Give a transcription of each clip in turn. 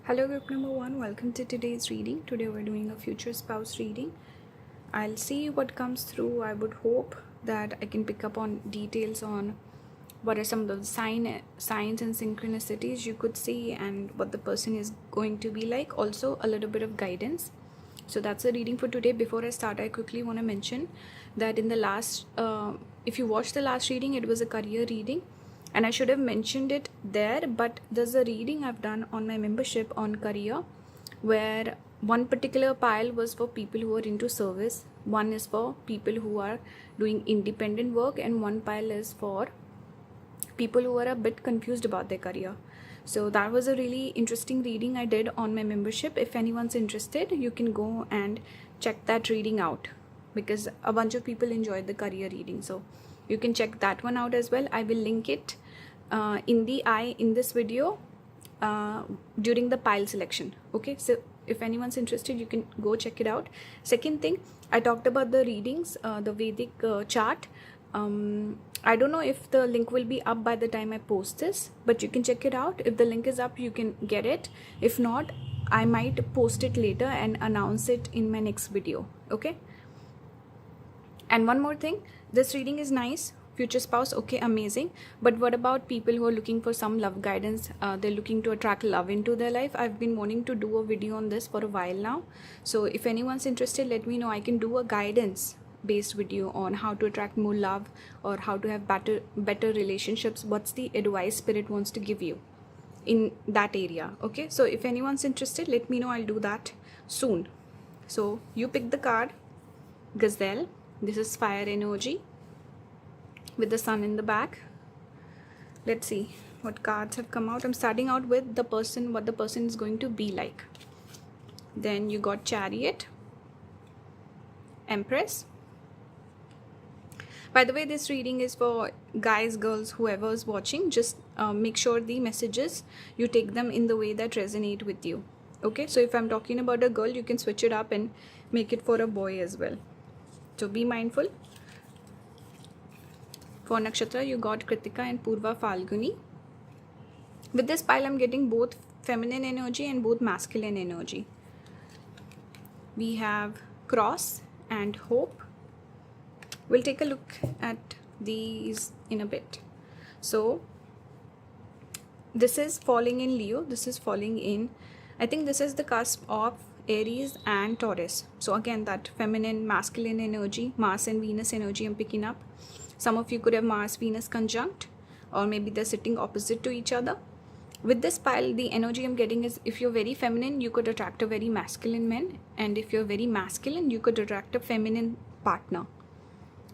Hello group number 1, welcome to today's reading. Today we're doing a future spouse reading. I'll see what comes through. I would hope that I can pick up on details on what are some of the signs and synchronicities you could see and what the person is going to be like. Also a little bit of guidance. So that's the reading for today. Before I start, I quickly want to mention that in the last, if you watched the last reading, it was a career reading. And I should have mentioned it there, but there's a reading I've done on my membership on career where one particular pile was for people who are into service, one is for people who are doing independent work, and one pile is for people who are a bit confused about their career. So that was a really interesting reading I did on my membership. If anyone's interested, you can go and check that reading out because a bunch of people enjoyed the career reading. So you can check that one out as well. I will link it in this video during the pile selection. Okay, so if anyone's interested, you can go check it out. Second thing, I talked about the readings, the Vedic chart. I don't know if the link will be up by the time I post this, but you can check it out. If the link is up, you can get it. If not, I might post it later and announce it in my next video. Okay. And one more thing, this reading is nice. Future spouse, okay, amazing. But what about people who are looking for some love guidance? They're looking to attract love into their life. I've been wanting to do a video on this for a while now. So if anyone's interested, let me know. I can do a guidance based video on how to attract more love or how to have better relationships. What's the advice spirit wants to give you in that area? Okay, so if anyone's interested, let me know. I'll do that soon. So you pick the card, Gazelle. This is fire energy with the sun in the back. Let's see what cards have come out. I'm starting out with the person, what the person is going to be like. Then you got Chariot, Empress. By the way, this reading is for guys, girls, whoever is watching. Just make sure the messages, you take them in the way that resonate with you. Okay, so if I'm talking about a girl, you can switch it up and make it for a boy as well. So be mindful. For Nakshatra, you got Kritika and Purva Falguni. With this pile, I'm getting both feminine energy and both masculine energy. We have Cross and Hope. We'll take a look at these in a bit. So this is falling in Leo. This is falling in, I think this is the cusp of Aries and Taurus. So again, that feminine, masculine energy, Mars and Venus energy I'm picking up. Some of you could have Mars, Venus conjunct, or maybe they're sitting opposite to each other. With this pile, the energy I'm getting is if you're very feminine, you could attract a very masculine man. And if you're very masculine, you could attract a feminine partner.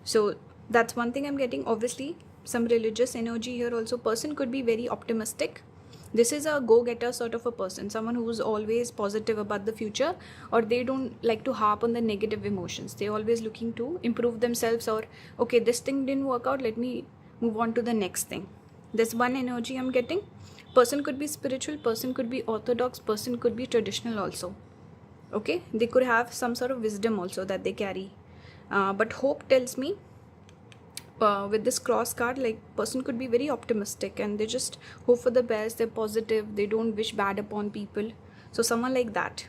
So that's one thing I'm getting. Obviously, some religious energy here also. Person could be very optimistic. This is a go-getter sort of a person, someone who's always positive about the future, or they don't like to harp on the negative emotions. They're always looking to improve themselves, or okay, this thing didn't work out, let me move on to the next thing. There's one energy I'm getting. Person could be spiritual, person could be orthodox, person could be traditional also. Okay, they could have some sort of wisdom also that they carry. But Hope tells me, with this cross card, like person could be very optimistic and they just hope for the best, they're positive, they don't wish bad upon people. So someone like that.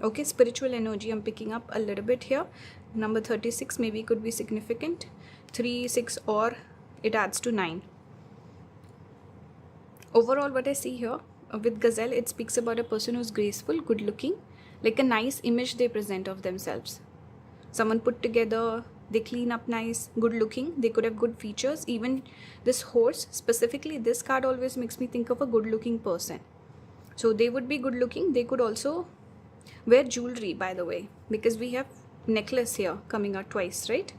Okay, spiritual energy I'm picking up a little bit here. Number 36 maybe could be significant. 3, 6, or it adds to 9. Overall, what I see here with Gazelle, it speaks about a person who's graceful, good looking, like a nice image they present of themselves. Someone put together, they clean up nice, good looking, they could have good features. Even this horse, specifically this card always makes me think of a good looking person. So they would be good looking. They could also wear jewelry, by the way, because we have necklace here coming out twice, right?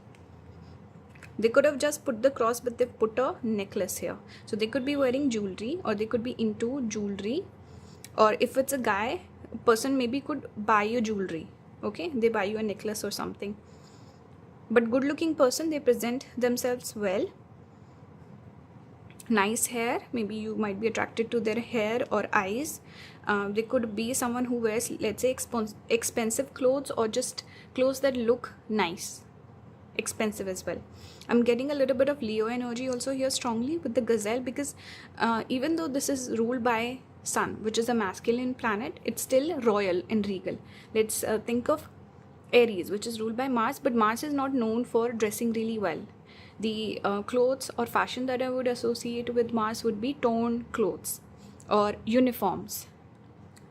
They could have just put the cross, but they've put a necklace here. So they could be wearing jewelry, or they could be into jewelry. Or if it's a guy, person maybe could buy you jewelry. Okay, they buy you a necklace or something. But good looking person, they present themselves well. Nice hair, maybe you might be attracted to their hair or eyes. They could be someone who wears, let's say, expensive clothes, or just clothes that look nice, expensive as well. I'm getting a little bit of Leo energy also here strongly with the Gazelle, because even though this is ruled by sun, which is a masculine planet, it's still royal and regal. Let's think of Aries, which is ruled by Mars, but Mars is not known for dressing really well. The clothes or fashion that I would associate with Mars would be torn clothes or uniforms.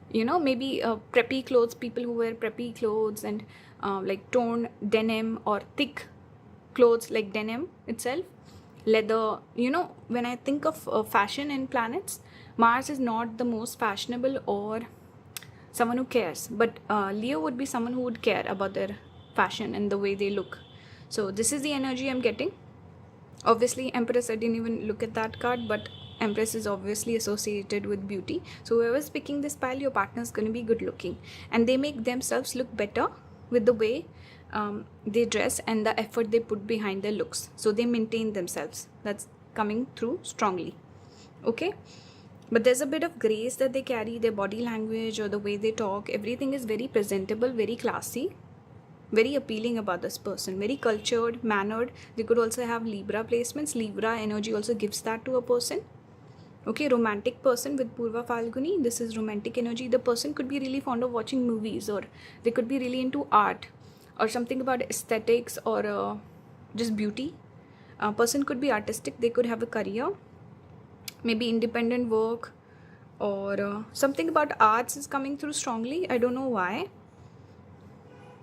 You know, maybe preppy clothes, people who wear preppy clothes, and like torn denim or thick clothes like denim itself, leather. You know, when I think of fashion and planets, Mars is not the most fashionable or someone who cares, but Leo would be someone who would care about their fashion and the way they look. So this is the energy I'm getting. Obviously Empress, I didn't even look at that card, but Empress is obviously associated with beauty. So whoever's picking this pile, your partner is going to be good looking, and they make themselves look better with the way they dress and the effort they put behind their looks. So they maintain themselves. That's coming through strongly. Okay, but there's a bit of grace that they carry. Their body language or the way they talk, everything is very presentable, very classy, very appealing about this person, very cultured, mannered. They could also have Libra placements. Libra energy also gives that to a person. Okay, romantic person with Purva Falguni. This is romantic energy. The person could be really fond of watching movies, or they could be really into art or something about aesthetics or just beauty. A person could be artistic. They could have a career, maybe independent work, or something about arts is coming through strongly. I don't know why.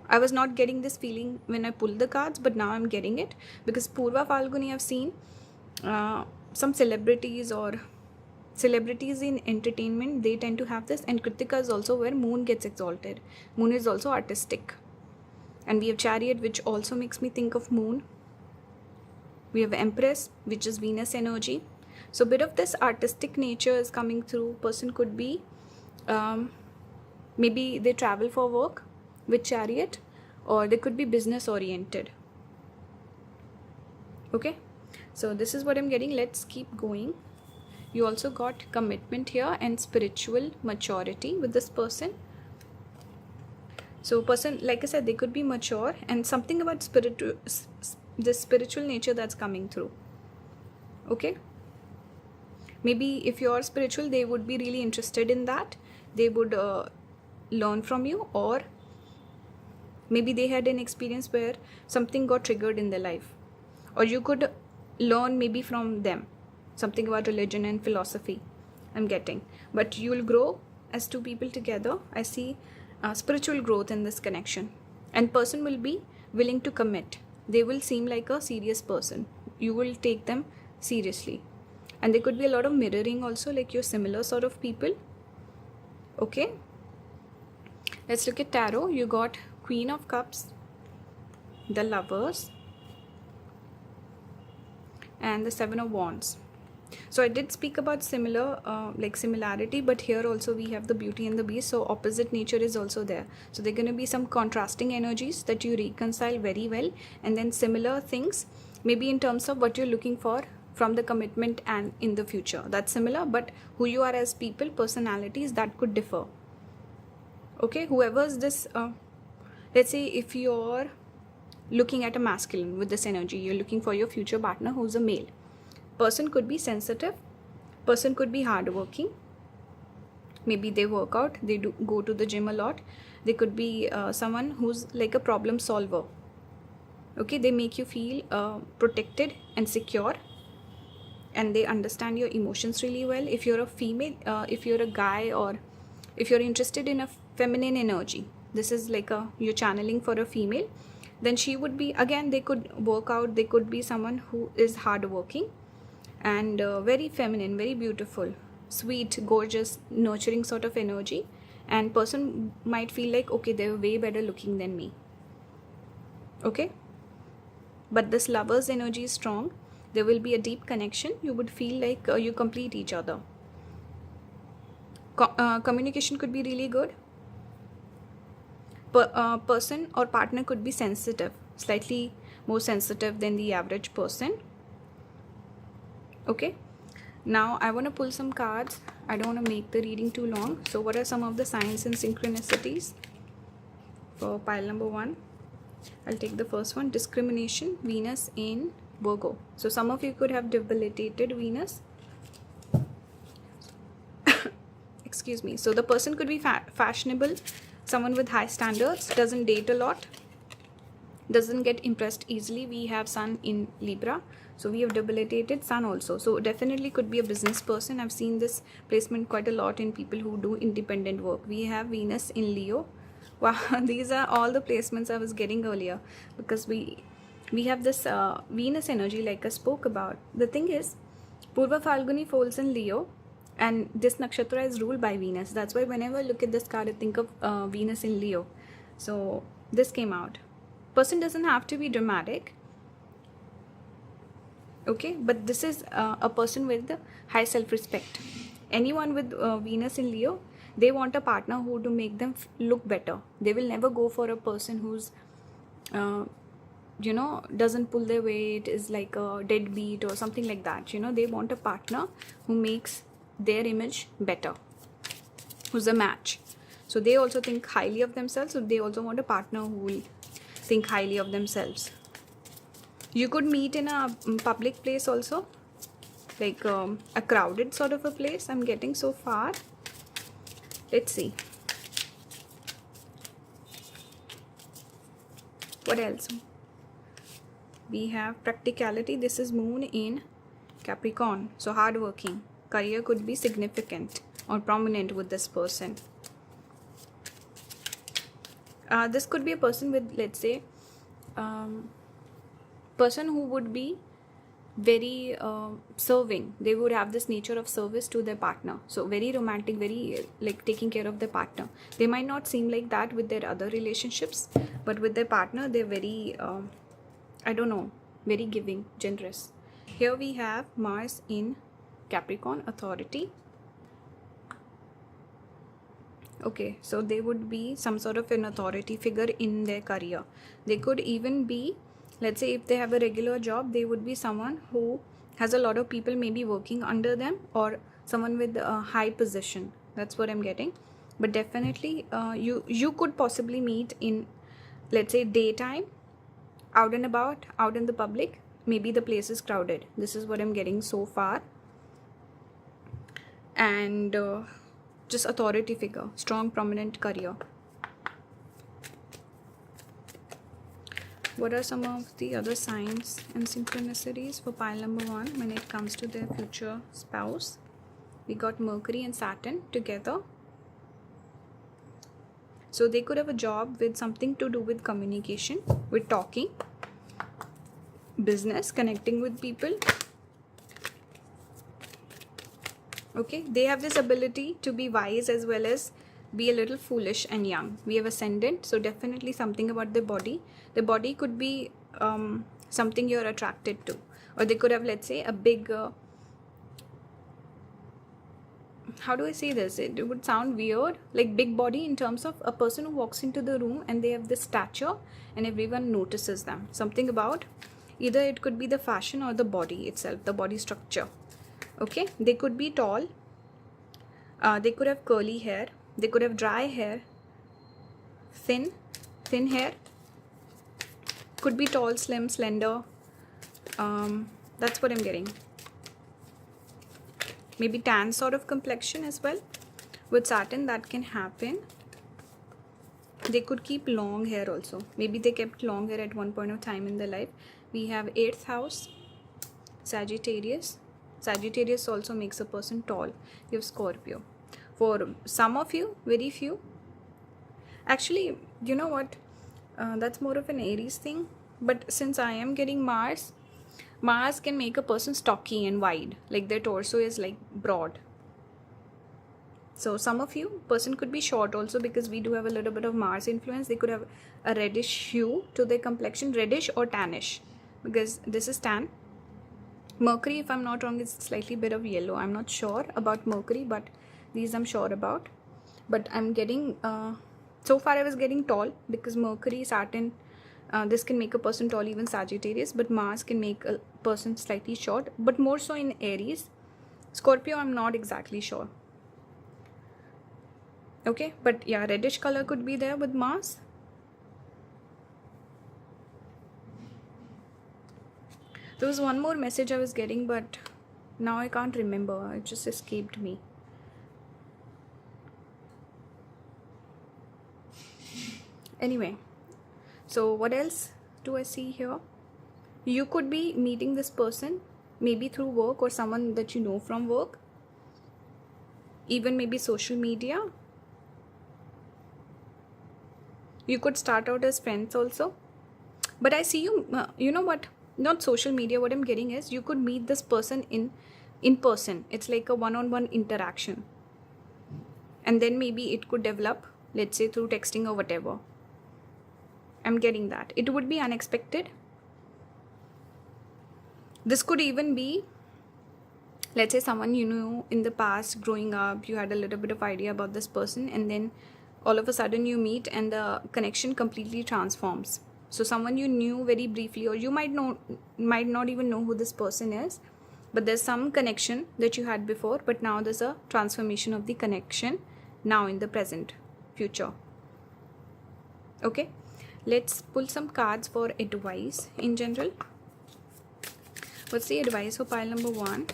I was not getting this feeling when I pulled the cards, but now I'm getting it, because Purva Falguni, I've seen some celebrities or celebrities in entertainment, they tend to have this. And Kritika is also where Moon gets exalted. Moon is also artistic. And we have Chariot, which also makes me think of Moon. We have Empress, which is Venus energy. So a bit of this artistic nature is coming through. Person could be, maybe they travel for work with Chariot, or they could be business oriented. Okay, so this is what I'm getting. Let's keep going. You also got commitment here and spiritual maturity with this person. So person, like I said, they could be mature, and something about the spiritual nature that's coming through. Okay, maybe if you're spiritual, they would be really interested in that. They would learn from you, or maybe they had an experience where something got triggered in their life, or you could learn maybe from them something about religion and philosophy, I'm getting. But you will grow as two people together. I see spiritual growth in this connection, and person will be willing to commit. They will seem like a serious person. You will take them seriously, and there could be a lot of mirroring also, like you're similar sort of people. Okay, let's look at tarot. You got Queen of Cups, the Lovers, and the Seven of Wands. So I did speak about similar like similarity, but here also we have the Beauty and the Beast, so opposite nature is also there. So there are going to be some contrasting energies that you reconcile very well, and then similar things maybe in terms of what you're looking for from the commitment and in the future. That's similar, but who you are as people, personalities, that could differ. Okay, whoever's this let's say if you're looking at a masculine with this energy, you're looking for your future partner who's a male. Person could be sensitive, person could be hardworking, maybe they work out, they do go to the gym a lot. They could be someone who's like a problem solver. Okay, they make you feel protected and secure, and they understand your emotions really well. If you're a female, if you're a guy, or if you're interested in a feminine energy, this is like you're channeling for a female, then she would be, again, they could work out. They could be someone who is hardworking and very feminine, very beautiful, sweet, gorgeous, nurturing sort of energy. And person might feel like, okay, they're way better looking than me. Okay, but this Lover's energy is strong. There will be a deep connection. You would feel like you complete each other. Communication could be really good. Person or partner could be sensitive, slightly more sensitive than the average person. Okay, now I want to pull some cards. I don't want to make the reading too long. So what are some of the signs and synchronicities for pile number 1? I'll take the first one. Discrimination, Venus in Virgo. So some of you could have debilitated Venus. excuse me. So the person could be fashionable, someone with high standards, doesn't date a lot, doesn't get impressed easily. We have Sun in Libra, so we have debilitated Sun also. So definitely could be a business person. I've seen this placement quite a lot in people who do independent work. We have Venus in Leo. Wow, these are all the placements I was getting earlier, because we have this Venus energy like I spoke about. The thing is, Purva Falguni falls in Leo, and this nakshatra is ruled by Venus. That's why whenever I look at this card, I think of Venus in Leo. So this came out. Person doesn't have to be dramatic, okay, but this is a person with high self-respect. Anyone with Venus in Leo, they want a partner who to make them look better. They will never go for a person who's doesn't pull their weight, is like a deadbeat or something like that. They want a partner who makes their image better, who's a match. So they also think highly of themselves, so they also want a partner who will think highly of themselves. You could meet in a public place also, like a crowded sort of a place I'm getting so far. Let's see what else. We have practicality. This is Moon in Capricorn, so hardworking. Career could be significant or prominent with this person. This could be a person with, let's say, person who would be very serving. They would have this nature of service to their partner. So very romantic, very like taking care of their partner. They might not seem like that with their other relationships, but with their partner, they're very, very giving, generous. Here we have Mars in Capricorn, authority. Okay, so they would be some sort of an authority figure in their career. They could even be, let's say, if they have a regular job, they would be someone who has a lot of people maybe working under them, or someone with a high position. That's what I'm getting. But definitely you could possibly meet in, let's say, daytime, out and about, out in the public. Maybe the place is crowded. This is what I'm getting so far. And just authority figure, strong prominent career. What are some of the other signs and synchronicities for pile number 1 when it comes to their future spouse? We got Mercury and Saturn together. So they could have a job with something to do with communication, with talking, business, connecting with people. Okay, they have this ability to be wise as well as be a little foolish and young. We have ascendant, so definitely something about the body. The body could be something you're attracted to, or they could have, let's say, a big how do I say this? It would sound weird, like big body in terms of a person who walks into the room and they have this stature and everyone notices them. Something about, either it could be the fashion or the body itself, the body structure. Okay, they could be tall, they could have curly hair, they could have dry hair, thin hair, could be tall, slim, slender. That's what I'm getting. Maybe tan sort of complexion as well. With Saturn, that can happen. They could keep long hair also. Maybe they kept long hair at one point of time in their life. We have 8th house, Sagittarius. Sagittarius also makes a person tall. You have Scorpio. For some of you, very few. Actually, you know what? That's more of an Aries thing. But since I am getting Mars, Mars can make a person stocky and wide. Like their torso is like broad. So some of you, person could be short also, because we do have a little bit of Mars influence. They could have a reddish hue to their complexion, reddish or tannish, because this is tan. Mercury, if I'm not wrong, is slightly bit of yellow. I'm not sure about Mercury, but these I'm sure about. But I'm getting, so far I was getting tall, because Mercury, Saturn, this can make a person tall, even Sagittarius, but Mars can make a person slightly short, but more so in Aries. Scorpio, I'm not exactly sure. Okay, but yeah, reddish color could be there with Mars. There was one more message I was getting, but now I can't remember. It just escaped me. Anyway, so what else do I see here? You could be meeting this person maybe through work or someone that you know from work, even maybe social media. You could start out as friends also, but I see you, you know what, not social media. What I'm getting is you could meet this person in person. It's like a one-on-one interaction, and then maybe it could develop, let's say, through texting or whatever. I'm getting that it would be unexpected. This could even be, let's say, someone you know in the past, growing up, you had a little bit of idea about this person, and then all of a sudden you meet and the connection completely transforms. So someone you knew very briefly, or you might not even know who this person is, but there's some connection that you had before, but now there's a transformation of the connection now in the present future. Okay, let's pull some cards for advice in general. What's the advice for pile number 1?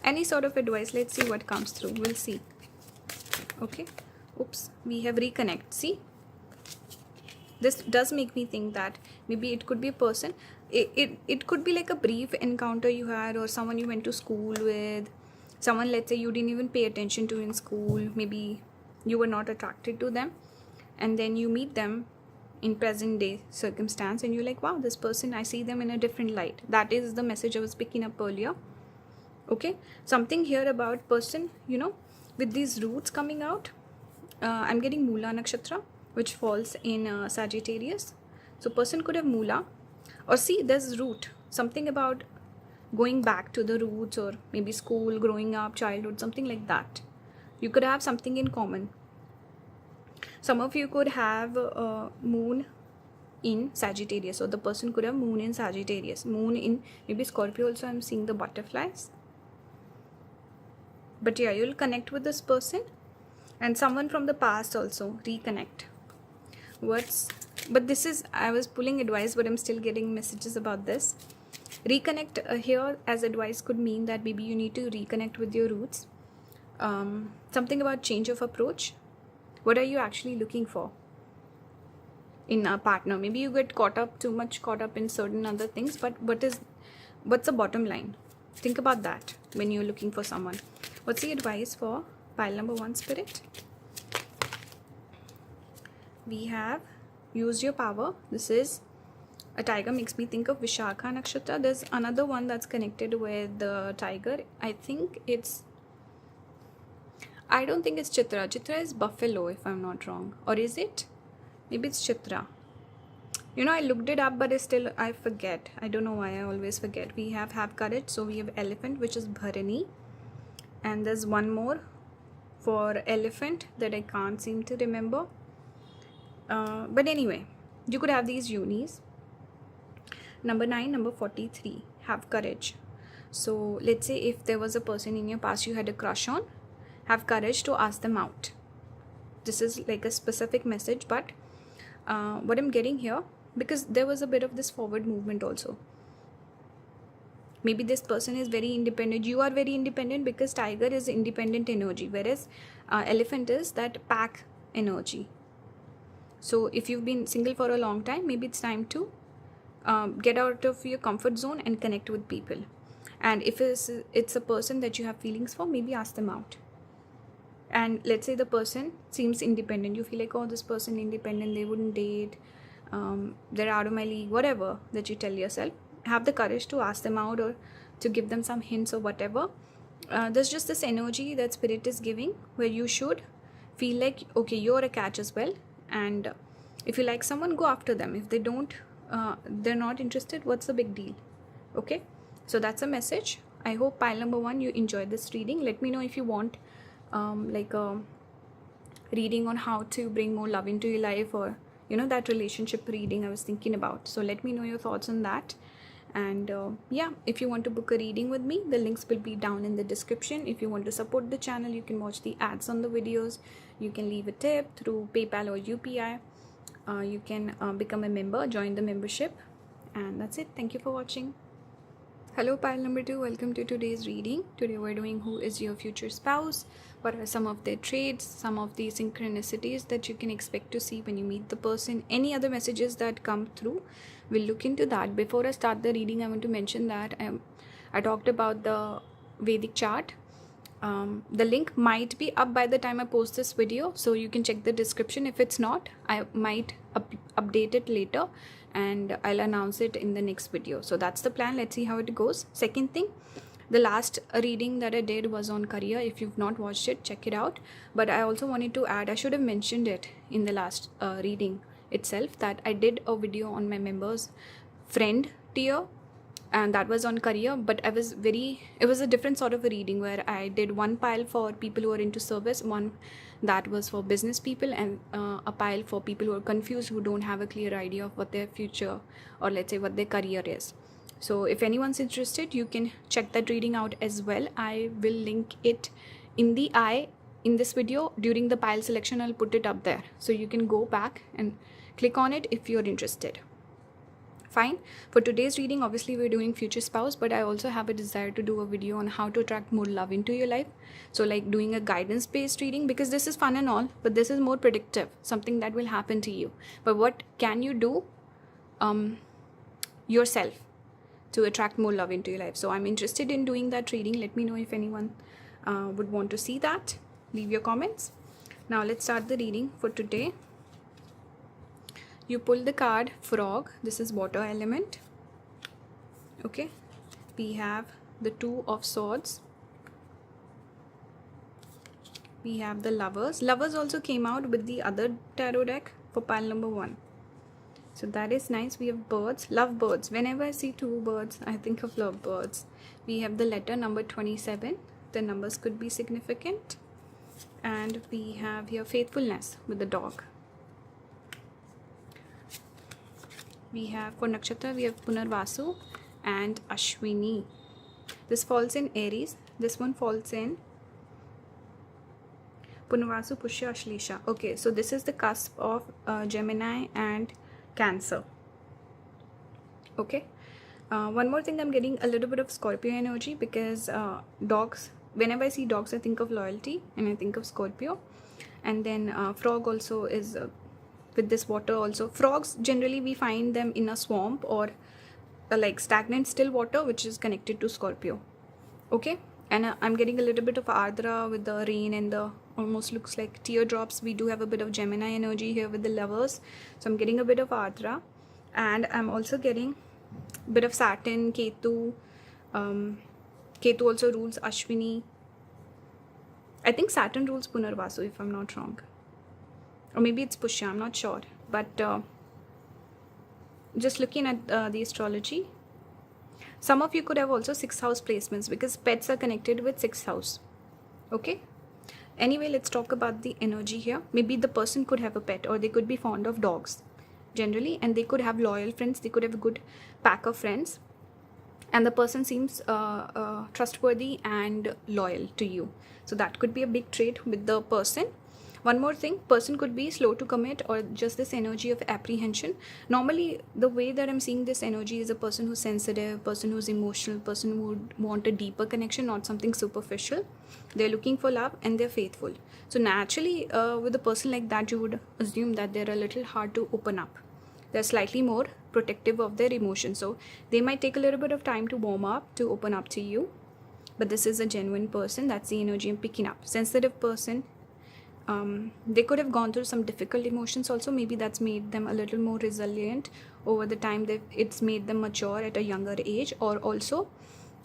Any sort of advice. Let's see what comes through. We'll see. Okay, oops, we have reconnect. See, this does make me think that maybe it could be a person. It could be like a brief encounter you had, or someone you went to school with, someone, let's say, you didn't even pay attention to in school. Maybe you were not attracted to them, and then you meet them in present day circumstance, and you're like, wow, this person, I see them in a different light. That is the message I was picking up earlier. Okay, something here about person, you know, with these roots coming out. I'm getting Mula Nakshatra, which falls in Sagittarius. So person could have Mula, or see, there's root, something about going back to the roots, or maybe school, growing up, childhood, something like that. You could have something in common. Some of you could have moon in Sagittarius, or the person could have moon in Sagittarius, moon in maybe Scorpio also. I'm seeing the butterflies. But yeah, you'll connect with this person, and someone from the past also, reconnect. But this is, I was pulling advice, but I'm still getting messages about this. Reconnect here as advice could mean that maybe you need to reconnect with your roots. Something about change of approach. What are you actually looking for in a partner? Maybe you get too much caught up in certain other things, but what's the bottom line? Think about that when you're looking for someone. What's the advice for pile number 1, Spirit? We have used your power. This is a tiger, makes me think of Vishakha Nakshatra. There's another one that's connected with the tiger. I don't think it's Chitra. Chitra is buffalo, if I'm not wrong. Or is it? Maybe it's Chitra. You know, I looked it up, but I forget. I don't know why I always forget. We have courage. So we have elephant, which is Bharani. And there's one more for elephant that I can't seem to remember. But anyway, you could have these unis. Number 9, number 43. Have courage. So let's say if there was a person in your past you had a crush on, have courage to ask them out. This is like a specific message, but what I'm getting here, because there was a bit of this forward movement also. Maybe this person is very independent. You are very independent, because tiger is independent energy, whereas elephant is that pack energy. So if you've been single for a long time, maybe it's time to get out of your comfort zone and connect with people. And if it's a person that you have feelings for, maybe ask them out. And let's say the person seems independent. You feel like, oh, this person independent, they wouldn't date, they're out of my league, whatever that you tell yourself. Have the courage to ask them out, or to give them some hints or whatever. There's just this energy that spirit is giving, where you should feel like, okay, you're a catch as well. And if you like someone, go after them. If they don't, they're not interested, what's the big deal? Okay, so that's a message. I hope pile number 1 you enjoyed this reading. Let me know if you want like a reading on how to bring more love into your life, or you know, that relationship reading I was thinking about. So let me know your thoughts on that. And yeah, if you want to book a reading with me, the links will be down in the description. If you want to support the channel, you can watch the ads on the videos, you can leave a tip through PayPal or UPI, you can become a member, join the membership, and that's it. Thank you for watching. Hello, pile number 2. Welcome to today's reading. Today we're doing who is your future spouse, what are some of their traits, some of the synchronicities that you can expect to see when you meet the person, any other messages that come through. We'll look into that. Before I start the reading, I want to mention that I talked about the Vedic chart. The link might be up by the time I post this video, so you can check the description. If it's not, I might update it later and I'll announce it in the next video. So that's the plan. Let's see how it goes. Second thing, the last reading that I did was on career. If you've not watched it, check it out. But I also wanted to add, I should have mentioned it in the last reading itself, that I did a video on my members friend tier, and that was on career, but it was a different sort of a reading where I did one pile for people who are into service, one that was for business people, and a pile for people who are confused, who don't have a clear idea of what their future, or let's say what their career is. So if anyone's interested, you can check that reading out as well. I will link it in this video. During the pile selection, I'll put it up there, so you can go back and click on it if you're interested. Fine. For today's reading, obviously we're doing future spouse, but I also have a desire to do a video on how to attract more love into your life. So like doing a guidance based reading, because this is fun and all, but this is more predictive, something that will happen to you. But what can you do yourself to attract more love into your life? So I'm interested in doing that reading. Let me know if anyone would want to see that. Leave your comments. Now let's start the reading for today. You pull the card Frog. This is water element. Okay. We have the Two of Swords. We have the Lovers. Lovers also came out with the other tarot deck for pile number 1. So that is nice. We have birds. Love birds. Whenever I see 2 birds, I think of love birds. We have the letter number 27. The numbers could be significant. And we have here faithfulness with the dog. We have for Nakshatra, we have Punarvasu and Ashwini. This falls in Aries. This one falls in Punarvasu, Pushya, Ashlesha. Okay, so this is the cusp of Gemini and Cancer. Okay. One more thing, I'm getting a little bit of Scorpio energy, because dogs, whenever I see dogs, I think of loyalty and I think of Scorpio. And then frog also is... with this water also. Frogs, generally we find them in a swamp or like stagnant still water, which is connected to Scorpio. Okay. And I'm getting a little bit of Ardra with the rain and the almost looks like teardrops. We do have a bit of Gemini energy here with the Lovers. So I'm getting a bit of Ardra, and I'm also getting a bit of Saturn, Ketu. Ketu also rules Ashwini. I think Saturn rules Punarvasu, if I'm not wrong. Or maybe it's Pushya, I'm not sure. But just looking at the astrology, some of you could have also 6th house placements, because pets are connected with 6th house. Okay. Anyway, let's talk about the energy here. Maybe the person could have a pet, or they could be fond of dogs generally, and they could have loyal friends. They could have a good pack of friends, and the person seems trustworthy and loyal to you. So that could be a big trait with the person. One more thing, person could be slow to commit, or just this energy of apprehension. Normally, the way that I'm seeing this energy is a person who's sensitive, person who's emotional, person who would want a deeper connection, not something superficial. They're looking for love and they're faithful. So naturally, with a person like that, you would assume that they're a little hard to open up. They're slightly more protective of their emotions. So they might take a little bit of time to warm up, to open up to you. But this is a genuine person. That's the energy I'm picking up. Sensitive person. They could have gone through some difficult emotions also. Maybe that's made them a little more resilient over the time. It's made them mature at a younger age. Or also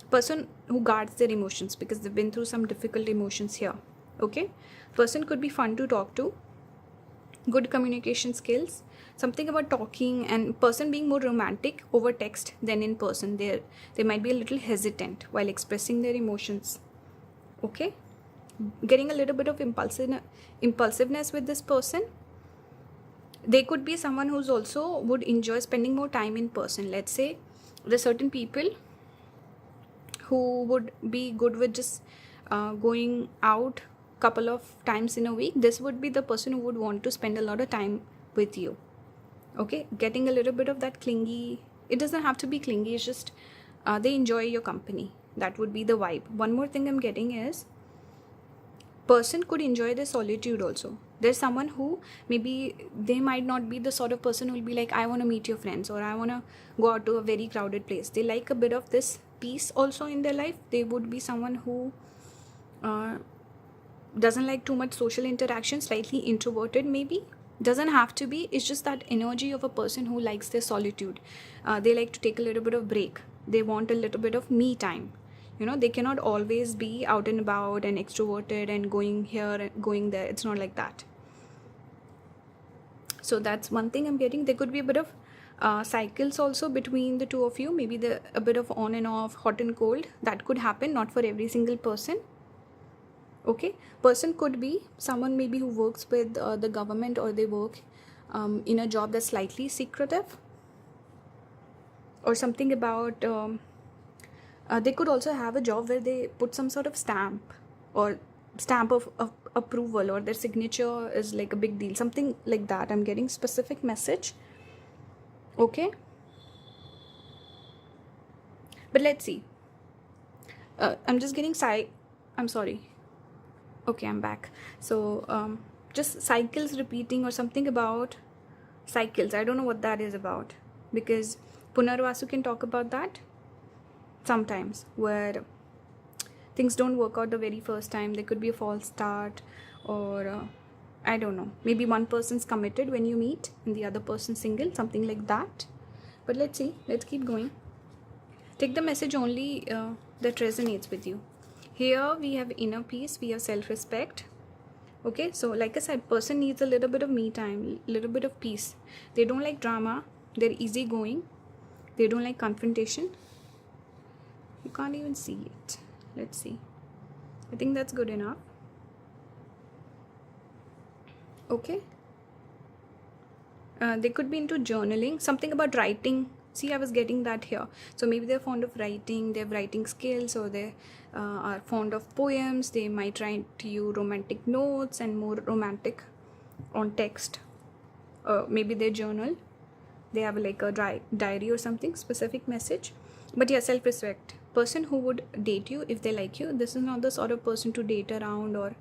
person who guards their emotions, because they've been through some difficult emotions here. Okay. Person could be fun to talk to. Good communication skills. Something about talking, and person being more romantic over text than in person. They might be a little hesitant while expressing their emotions. Okay. Getting a little bit of impulsiveness with this person. They could be someone who's also would enjoy spending more time in person. Let's say there's certain people who would be good with just going out couple of times in a week. This would be the person who would want to spend a lot of time with you. Okay, getting a little bit of that clingy. It doesn't have to be clingy. It's just they enjoy your company. That would be the vibe. One more thing I'm getting is person could enjoy their solitude also. There's someone who maybe they might not be the sort of person who will be like, I want to meet your friends, or I want to go out to a very crowded place. They like a bit of this peace also in their life. They would be someone who doesn't like too much social interaction, slightly introverted maybe. Doesn't have to be. It's just that energy of a person who likes their solitude. They like to take a little bit of break. They want a little bit of me time. They cannot always be out and about and extroverted and going here and going there. It's not like that. So that's one thing I'm getting. There could be a bit of cycles also between the two of you. Maybe a bit of on and off, hot and cold. That could happen, not for every single person. Okay, person could be someone maybe who works with the government, or they work in a job that's slightly secretive, or something about they could also have a job where they put some sort of stamp of approval, or their signature is like a big deal, something like that. I'm getting specific message. Okay, but let's see. I'm just getting I'm sorry. Okay, I'm back. So just cycles repeating, or something about cycles. I don't know what that is about, because Punarvasu can talk about that sometimes, where things don't work out the very first time. There could be a false start, or I don't know, maybe one person's committed when you meet and the other person's single, something like that. But let's see, let's keep going. Take the message only that resonates with you. Here we have inner peace, we have self-respect. Okay, so like I said, person needs a little bit of me time, little bit of peace. They don't like drama, they're easygoing, they don't like confrontation. You can't even see it. Let's see. I think that's good enough. Okay. They could be into journaling, something about writing. See, I was getting that here. So maybe they're fond of writing, they have writing skills, or they are fond of poems. They might write to you romantic notes and more romantic on text. Maybe they journal. They have like a diary or something, specific message. But yeah, self-respect. Person who would date you if they like you. This is not the sort of person to date around or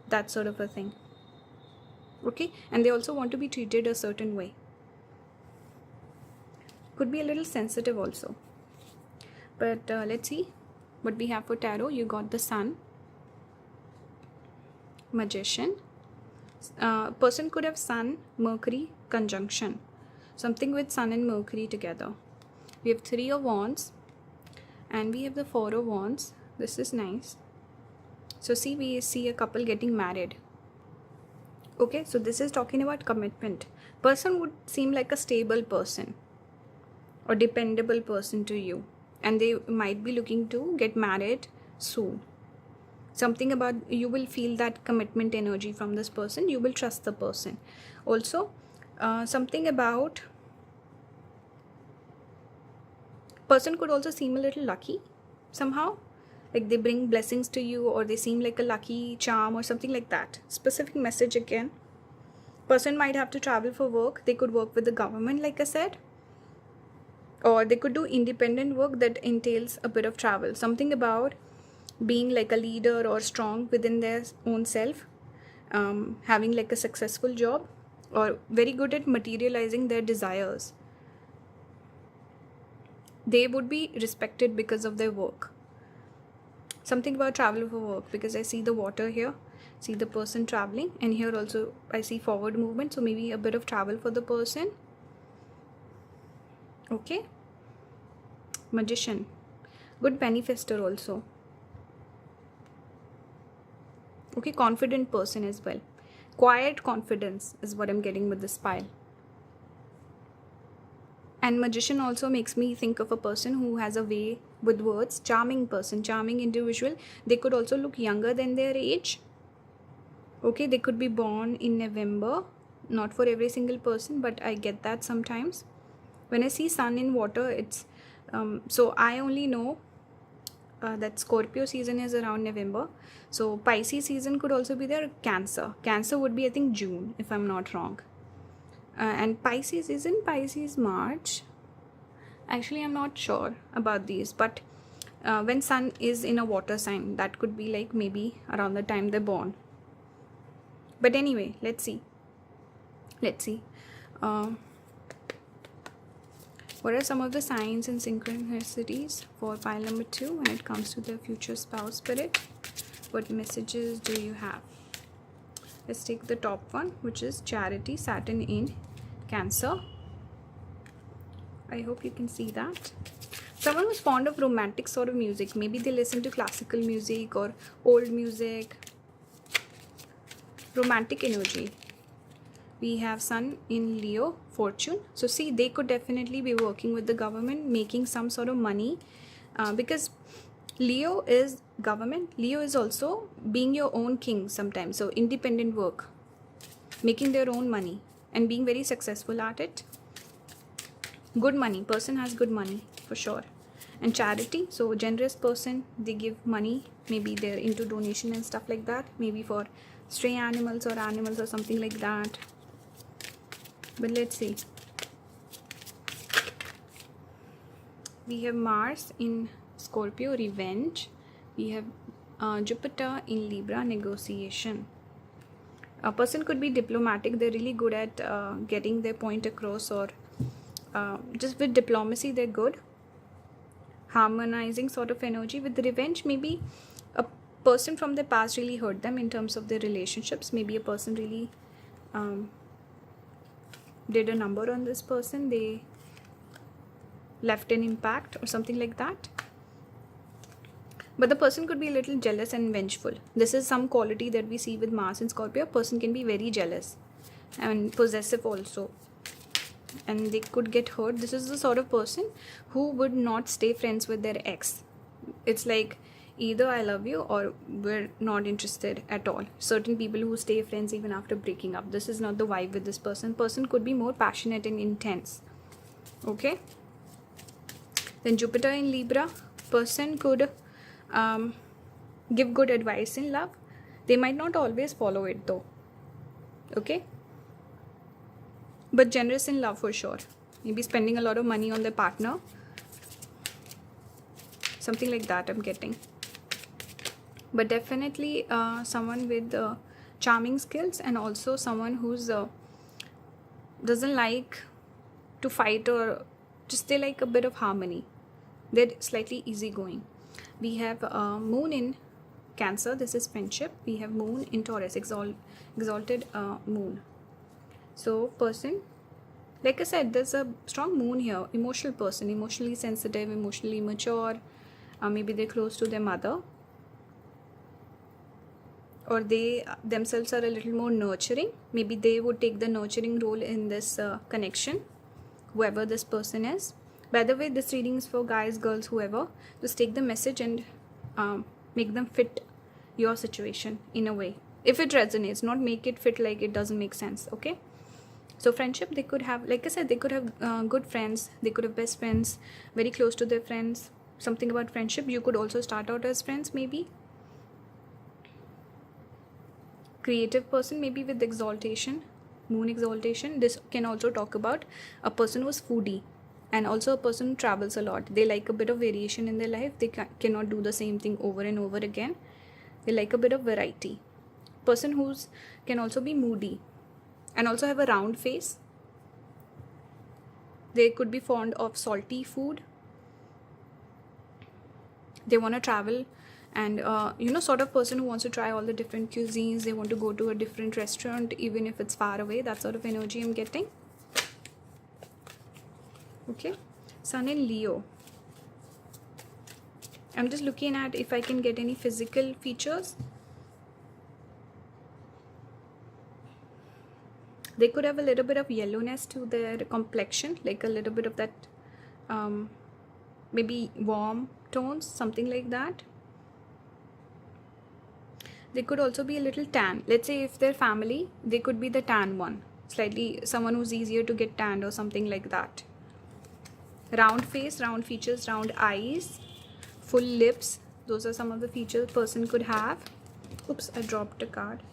that sort of a thing. Okay, and they also want to be treated a certain way. Could be a little sensitive also. But let's see what we have for tarot. You got the Sun, Magician. Person could have Sun, Mercury conjunction. Something with Sun and Mercury together. We have 3 of Wands. And we have the 4 of Wands. This is nice. So see, we see a couple getting married. Okay, so this is talking about commitment. Person would seem like a stable person or dependable person to you, and they might be looking to get married soon. Something about you will feel that commitment energy from this person. You will trust the person. Also, something about person could also seem a little lucky somehow, like they bring blessings to you, or they seem like a lucky charm or something like that. Specific message again. Person might have to travel for work. They could work with the government, like I said, or they could do independent work that entails a bit of travel. Something about being like a leader or strong within their own self, having like a successful job, or very good at materializing their desires. They would be respected because of their work. Something about travel for work, because I see the water here, see the person traveling, and here also I see forward movement, so maybe a bit of travel for the person. Okay. Magician, good manifestor also. Okay, confident person as well. Quiet confidence is what I'm getting with this pile. And Magician also makes me think of a person who has a way with words. Charming person, charming individual. They could also look younger than their age. Okay, they could be born in November. Not for every single person, but I get that sometimes. When I see Sun in water, it's so I only know that Scorpio season is around November. So Pisces season could also be there. Cancer would be, I think, June, if I'm not wrong. And Pisces is in Pisces March. Actually, I'm not sure about these, but when sun is in a water sign, that could be like maybe around the time they're born. But anyway, let's see. What are some of the signs and synchronicities for pile number 2 when it comes to the future spouse spirit? What messages do you have? Let's take the top one, which is Charity, Saturn in Cancer. I hope you can see that. Someone who's fond of romantic sort of music. Maybe they listen to classical music or old music. Romantic energy. We have Sun in Leo, Fortune. So see, they could definitely be working with the government, making some sort of money, because Leo is government. Leo is also being your own king sometimes. So independent work, making their own money and being very successful at it. Good money. Person has good money for sure. And charity. So generous person, they give money. Maybe they're into donation and stuff like that. Maybe for stray animals or something like that. But let's see. We have Mars in Scorpio, revenge. We have Jupiter in Libra, negotiation. A person could be diplomatic. They're really good at getting their point across, or just with diplomacy, they're good. Harmonizing sort of energy. With revenge, maybe a person from the past really hurt them in terms of their relationships. Maybe a person really did a number on this person. They left an impact or something like that. But the person could be a little jealous and vengeful. This is some quality that we see with Mars in Scorpio. A person can be very jealous and possessive also, and they could get hurt. This is the sort of person who would not stay friends with their ex. It's like either I love you or we're not interested at all. Certain people who stay friends even after breaking up. This is not the vibe with this person. Person could be more passionate and intense. Okay. Then Jupiter in Libra. Person could give good advice in love. They might not always follow it though. Okay. But generous in love for sure. Maybe spending a lot of money on their partner. Something like that I'm getting. But definitely someone with charming skills, and also someone who's doesn't like to fight, or just they like a bit of harmony. They're slightly easygoing. We have Moon in Cancer. This is friendship. We have Moon in Taurus, exalted Moon. So person, like I said, there's a strong Moon here. Emotional person, emotionally sensitive, emotionally mature. Maybe they're close to their mother, or they themselves are a little more nurturing. Maybe they would take the nurturing role in this connection, whoever this person is. By the way, this reading is for guys, girls, whoever. Just take the message and make them fit your situation in a way. If it resonates, not make it fit like it doesn't make sense. Okay. So friendship, they could have, like I said, they could have good friends. They could have best friends, very close to their friends. Something about friendship. You could also start out as friends maybe. Creative person, maybe with exaltation, Moon exaltation. This can also talk about a person who's foodie, and also a person who travels a lot. They like a bit of variation in their life. They cannot do the same thing over and over again. They like a bit of variety. Person who's can also be moody and also have a round face. They could be fond of salty food. They want to travel, and sort of person who wants to try all the different cuisines. They want to go to a different restaurant even if it's far away. That sort of energy I'm getting. Okay. Sun in Leo. I'm just looking at if I can get any physical features. They could have a little bit of yellowness to their complexion, like a little bit of that maybe warm tones, something like that. They could also be a little tan. Let's say if they're family, they could be the tan one. Slightly someone who's easier to get tanned or something like that. Round face, round features, round eyes, full lips. Those are some of the features a person could have. Oops, I dropped a card.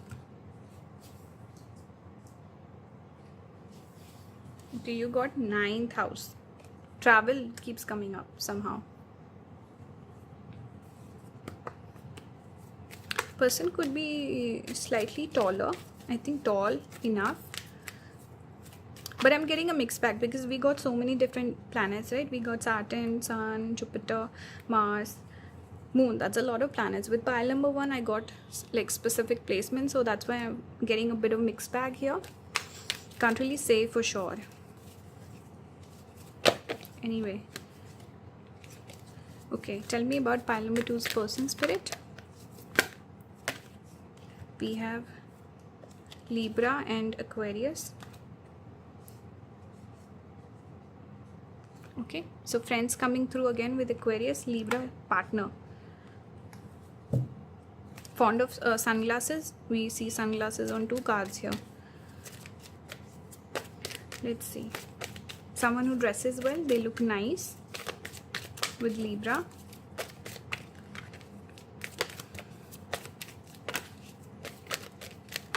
Okay, you got 9th house. Travel keeps coming up somehow. Person could be slightly taller. I think tall enough. But I'm getting a mixed bag because we got so many different planets, right? We got Saturn, Sun, Jupiter, Mars, Moon. That's a lot of planets. With pile number 1, I got like specific placement. So that's why I'm getting a bit of mixed bag here. Can't really say for sure. Anyway. Okay, tell me about pile number 2's person, Spirit. We have Libra and Aquarius. Okay, so friends coming through again with Aquarius, Libra, partner. Fond of sunglasses. We see sunglasses on 2 cards here. Let's see. Someone who dresses well, they look nice with Libra.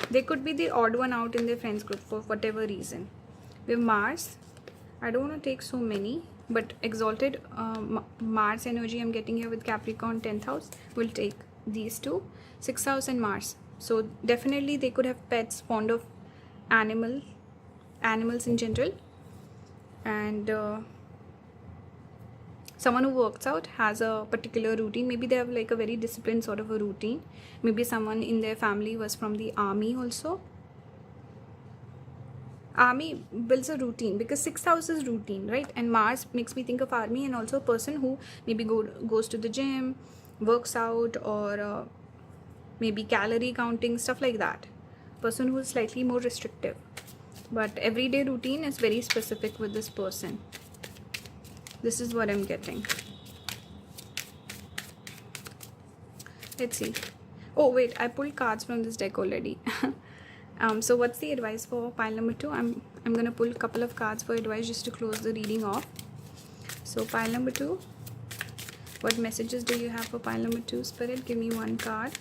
They could be the odd one out in their friends group for whatever reason. We have Mars. I don't want to take so many, but exalted Mars energy I'm getting here with Capricorn 10th house. We'll take these two. 6th house and Mars. So definitely they could have pets, fond of animals in general. And someone who works out, has a particular routine. Maybe they have like a very disciplined sort of a routine. Maybe someone in their family was from the army also. Army builds a routine because 6th house is routine, right? And Mars makes me think of army, and also a person who maybe goes to the gym, works out, or maybe calorie counting, stuff like that. Person who is slightly more restrictive. But everyday routine is very specific with this person. This is what I'm getting. Let's see. Oh wait, I pulled cards from this deck already. So what's the advice for pile number 2? I'm gonna pull a couple of cards for advice just to close the reading off. So pile number 2, what messages do you have for pile number 2, Spirit? Give me one card.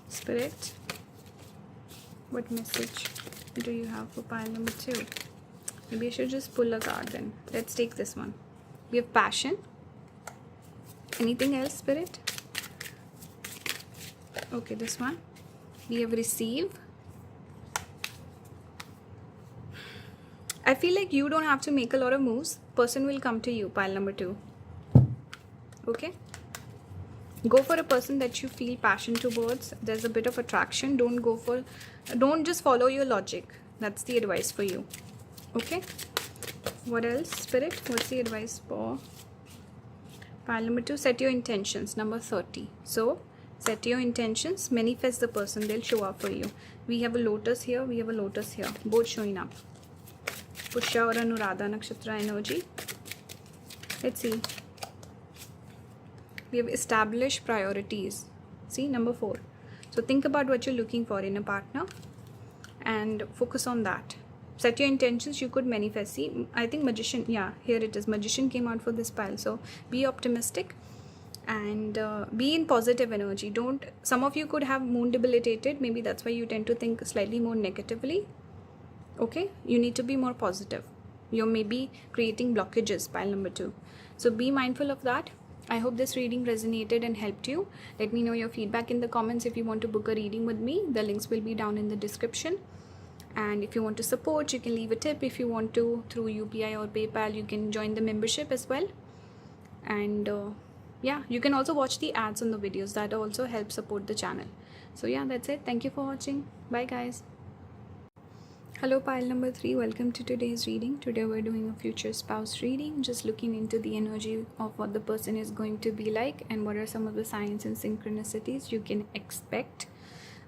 Spirit, what message do you have for pile number 2? Maybe I should just pull a card then. Let's take this one. We have passion. Anything else, Spirit? Okay, this one. We have receive. I feel like you don't have to make a lot of moves. Person will come to you, pile number 2. Okay? Go for a person that you feel passion towards. There's a bit of attraction. Don't just follow your logic. That's the advice for you. Okay? What else, Spirit? What's the advice for pile number 2? Set your intentions, number 30. So, set your intentions, manifest the person, they'll show up for you. We have a lotus here, we have a lotus here, both showing up. Pushya or Anuradha Nakshatra energy. Let's see. We have established priorities. See, number 4. So, think about what you're looking for in a partner and focus on that. Set your intentions, you could manifest. See, I think Magician, yeah, here it is. Magician came out for this pile. So, be optimistic and be in positive energy. Some of you could have moon debilitated. Maybe that's why you tend to think slightly more negatively. Okay, you need to be more positive. You're maybe creating blockages, pile number 2. So, be mindful of that. I hope this reading resonated and helped you. Let me know your feedback in the comments. If you want to book a reading with me, the links will be down in the description. And if you want to support, you can leave a tip. If you want to, through UPI or PayPal, you can join the membership as well. And yeah, you can also watch the ads on the videos. That also helps support the channel. So yeah, that's it. Thank you for watching. Bye guys. Hello pile number 3, welcome to today's reading. Today we're doing a future spouse reading, just looking into the energy of what the person is going to be like and what are some of the signs and synchronicities you can expect.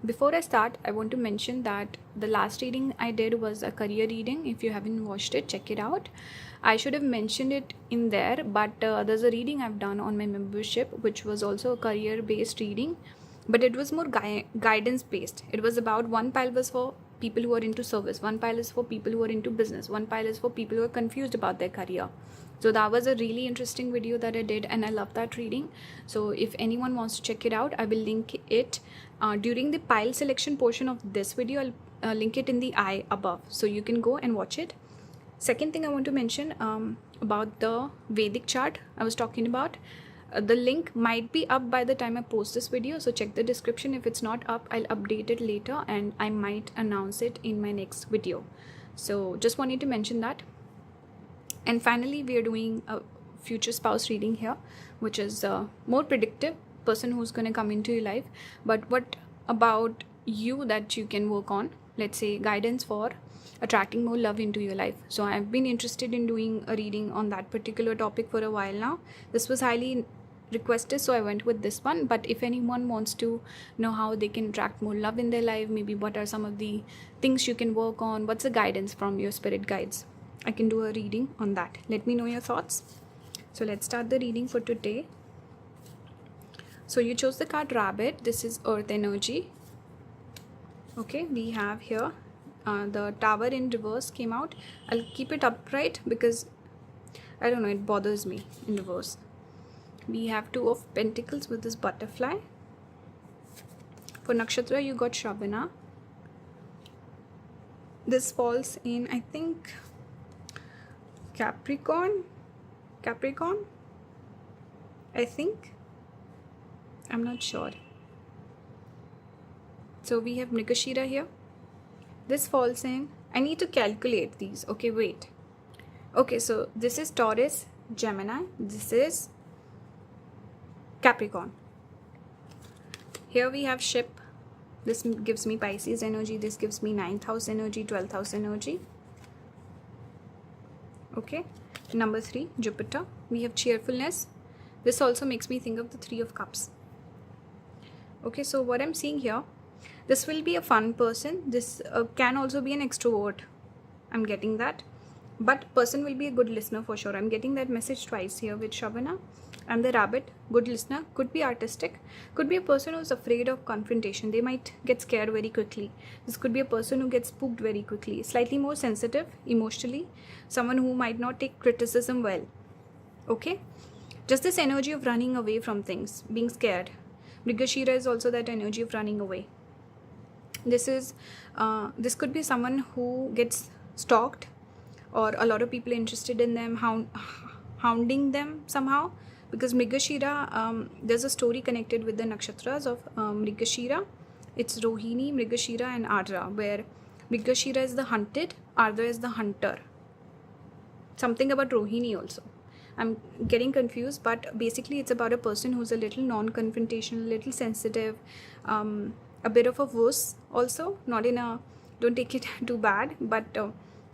Before I start, I want to mention that the last reading I did was a career reading. If you haven't watched it, check it out. I should have mentioned it in there, but there's a reading I've done on my membership which was also a career based reading, but it was more guidance based. It was about, one pile was for people who are into service, one pile is for people who are into business, one pile is for people who are confused about their career. So that was a really interesting video that I did, and I love that reading. So if anyone wants to check it out, I will link it during the pile selection portion of this video. I'll link it in the eye above, so you can go and watch it. Second thing I want to mention about the Vedic chart I was talking about. The link might be up by the time I post this video, so check the description. If it's not up, I'll update it later and I might announce it in my next video. So just wanted to mention that. And finally, we are doing a future spouse reading here, which is more predictive, person who's going to come into your life. But what about you that you can work on? Let's say guidance for attracting more love into your life. So I've been interested in doing a reading on that particular topic for a while now. This was highly requested, so I went with this one. But if anyone wants to know how they can attract more love in their life, maybe what are some of the things you can work on, what's the guidance from your spirit guides, I can do a reading on that. Let me know your thoughts. So let's start the reading for today. So you chose the card Rabbit. This is earth energy. Okay, we have here the Tower in reverse came out. I'll keep it upright because I don't know, it bothers me in reverse. We have Two of Pentacles with this butterfly. For Nakshatra, you got Shravana. This falls in, I think, Capricorn, I think. I'm not sure. So we have Mrigashira here. This falls in, I need to calculate these. Okay, wait. Okay, so this is Taurus, Gemini. This is Capricorn. Here we have Ship. This gives me Pisces energy. This gives me 9th house energy, 12th house energy. Okay. Number 3, Jupiter. We have Cheerfulness. This also makes me think of the 3 of Cups. Okay, so what I'm seeing here, this will be a fun person. This can also be an extrovert. I'm getting that. But person will be a good listener for sure. I'm getting that message twice here with Shavana. And the Rabbit, good listener, could be artistic. Could be a person who's afraid of confrontation. They might get scared very quickly. This could be a person who gets spooked very quickly. Slightly more sensitive emotionally. Someone who might not take criticism well. Okay? Just this energy of running away from things. Being scared. Mrigashira is also that energy of running away. This could be someone who gets stalked, or a lot of people interested in them, hounding them somehow, because Mrigashira, there's a story connected with the nakshatras of Mrigashira. It's Rohini, Mrigashira and Ardra, where Mrigashira is the hunted, Ardra is the hunter. Something about Rohini also. I'm getting confused, but basically it's about a person who's a little non-confrontational, a little sensitive, a bit of a wuss also, not in a, don't take it too bad, but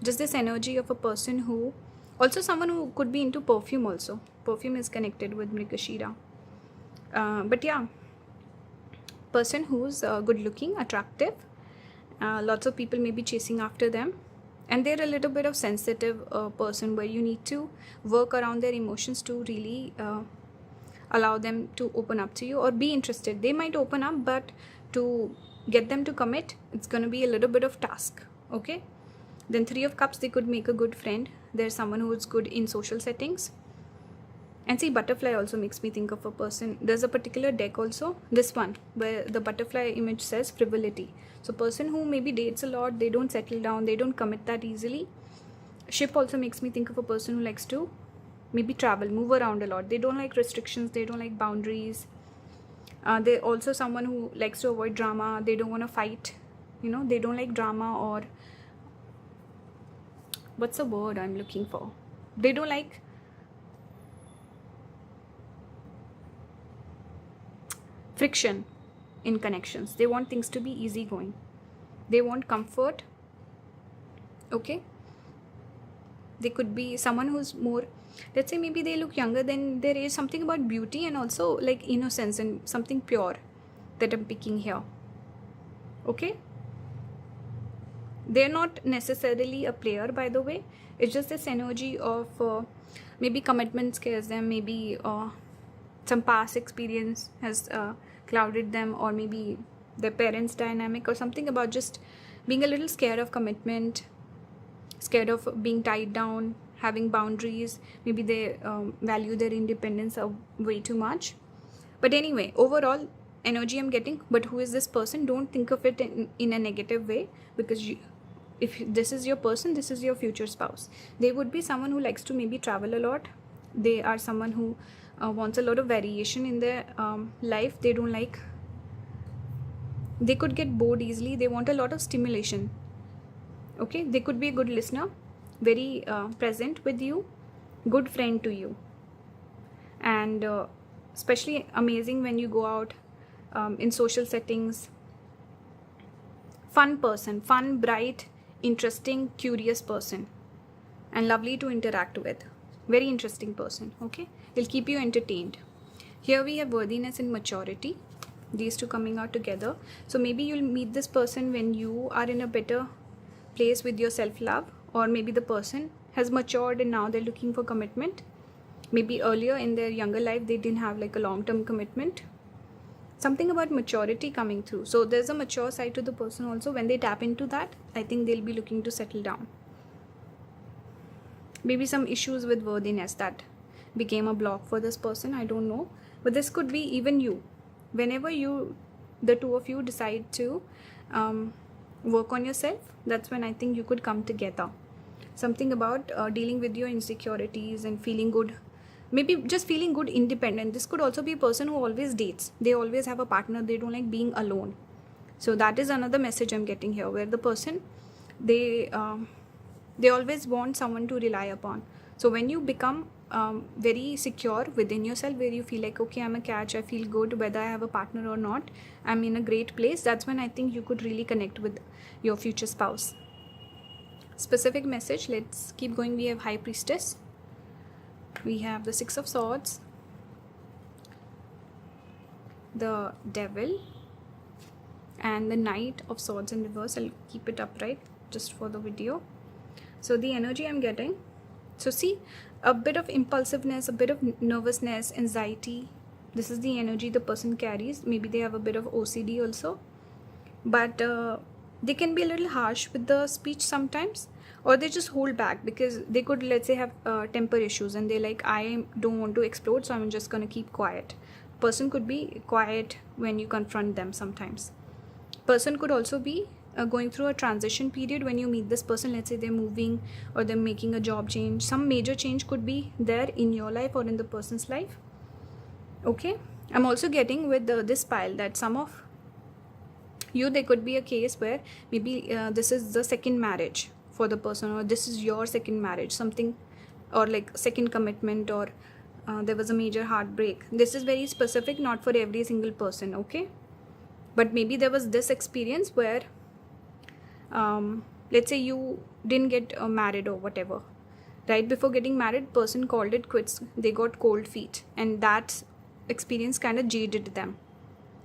just this energy of a person who, also someone who could be into perfume also. Perfume is connected with Mrigashira. But yeah, person who's good looking, attractive, lots of people may be chasing after them. And they're a little bit of sensitive person where you need to work around their emotions to really allow them to open up to you or be interested. They might open up, but to get them to commit, it's going to be a little bit of task. Okay. Then 3 of Cups, they could make a good friend. There's someone who's good in social settings. And see, butterfly also makes me think of a person. There's a particular deck also, this one, where the butterfly image says frivolity. So person who maybe dates a lot, they don't settle down, they don't commit that easily. Ship also makes me think of a person who likes to maybe travel, move around a lot. They don't like restrictions, they don't like boundaries. They're also someone who likes to avoid drama. They don't want to fight, they don't like drama, or what's the word I'm looking for? They don't like friction in connections. They want things to be easygoing. They want comfort. Okay. They could be someone who's more, let's say maybe they look younger than their age. Something about beauty and also like innocence and something pure that I'm picking here. Okay. They're not necessarily a player, by the way. It's just this energy of maybe commitment scares them, maybe some past experience has clouded them, or maybe their parents' dynamic, or something about just being a little scared of commitment, scared of being tied down, having boundaries. Maybe they value their independence way too much. But anyway, overall energy I'm getting. But who is this person? Don't think of it in a negative way, because if this is your person, this is your future spouse. They would be someone who likes to maybe travel a lot. They are someone who wants a lot of variation in their life. They don't like, they could get bored easily. They want a lot of stimulation. Okay, they could be a good listener, very present with you, good friend to you, and especially amazing when you go out in social settings. Fun person, fun, bright, interesting, curious person, and lovely to interact with. Very interesting person. Okay, he'll keep you entertained. Here we have worthiness and maturity, these two coming out together. So maybe you'll meet this person when you are in a better place with your self-love, or maybe the person has matured and now they're looking for commitment. Maybe earlier in their younger life they didn't have like a long-term commitment. Something about maturity coming through. So there's a mature side to the person also. When they tap into that, I think they'll be looking to settle down. Maybe some issues with worthiness that became a block for this person, I don't know. But this could be even you. Whenever the two of you decide to work on yourself, that's when I think you could come together. Something about dealing with your insecurities and feeling good. Maybe just feeling good independent. This could also be a person who always dates. They always have a partner. They don't like being alone. So that is another message I'm getting here, where the person, they always want someone to rely upon. So when you become very secure within yourself, where you feel like, okay, I'm a catch, I feel good whether I have a partner or not, I'm in a great place, that's when I think you could really connect with your future spouse. Specific message, let's keep going. We have High Priestess, we have the Six of Swords, the Devil, and the Knight of Swords in reverse. I'll keep it upright just for the video. So the energy I'm getting, so see, a bit of impulsiveness, a bit of nervousness, anxiety. This is the energy the person carries. Maybe they have a bit of OCD also, but they can be a little harsh with the speech sometimes, or they just hold back because they could, let's say, have temper issues and they're like, I don't want to explode, so I'm just going to keep quiet. Person could be quiet when you confront them sometimes. Person could also be going through a transition period when you meet this person. Let's say they're moving or they're making a job change. Some major change could be there in your life or in the person's life. Okay, I'm also getting with this pile that some of you, there could be a case where maybe this is the second marriage for the person, or this is your second marriage, something, or like second commitment, or there was a major heartbreak. This is very specific, not for every single person. Okay, but maybe there was this experience where let's say you didn't get married or whatever. Right before getting married, person called it quits. They got cold feet, and that experience kind of jaded them.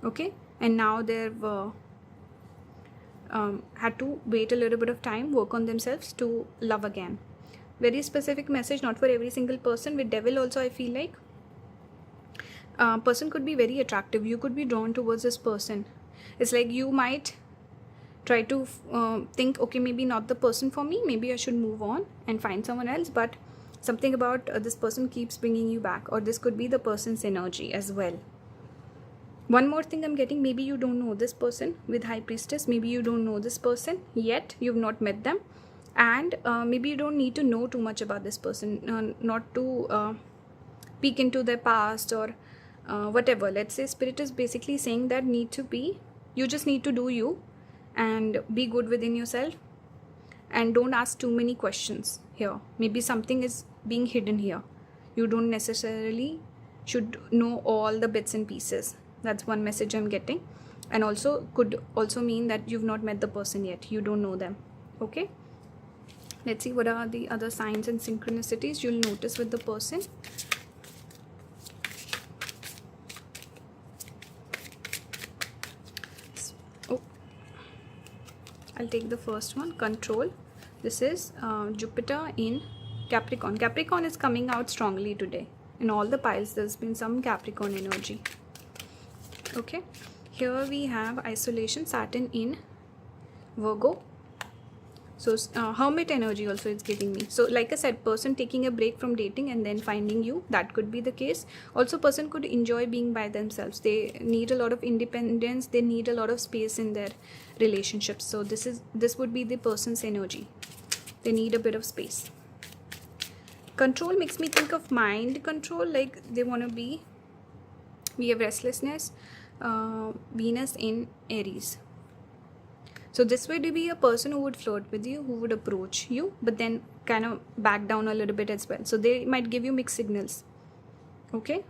Okay, and now they've had to wait a little bit of time, work on themselves to love again. Very specific message, not for every single person. With Devil also, I feel like person could be very attractive. You could be drawn towards this person. It's like you might try to think, okay, maybe not the person for me, maybe I should move on and find someone else, but something about this person keeps bringing you back, or this could be the person's energy as well. One more thing I'm getting, maybe you don't know this person with High Priestess. Maybe you don't know this person yet, you've not met them, and maybe you don't need to know too much about this person, not to peek into their past or whatever. Let's say Spirit is basically saying that you just need to do you and be good within yourself, and don't ask too many questions here. Maybe something is being hidden here. You don't necessarily should know all the bits and pieces. That's one message I'm getting, and also could also mean that you've not met the person yet, you don't know them. Okay, let's see what are the other signs and synchronicities you'll notice with the person. I'll take the first one, Control. This is Jupiter in Capricorn. Capricorn is coming out strongly today. In all the piles, there's been some Capricorn energy. Okay, here we have Isolation, Saturn in Virgo. So hermit energy also it's giving me. So like I said, person taking a break from dating and then finding you, that could be the case. Also person could enjoy being by themselves. They need a lot of independence, they need a lot of space in their relationships. So this would be the person's energy. They need a bit of space. Control makes me think of mind control, like they want to be, we have restlessness, Venus in Aries. So this would be a person who would flirt with you, who would approach you, but then kind of back down a little bit as well. So they might give you mixed signals. Okay?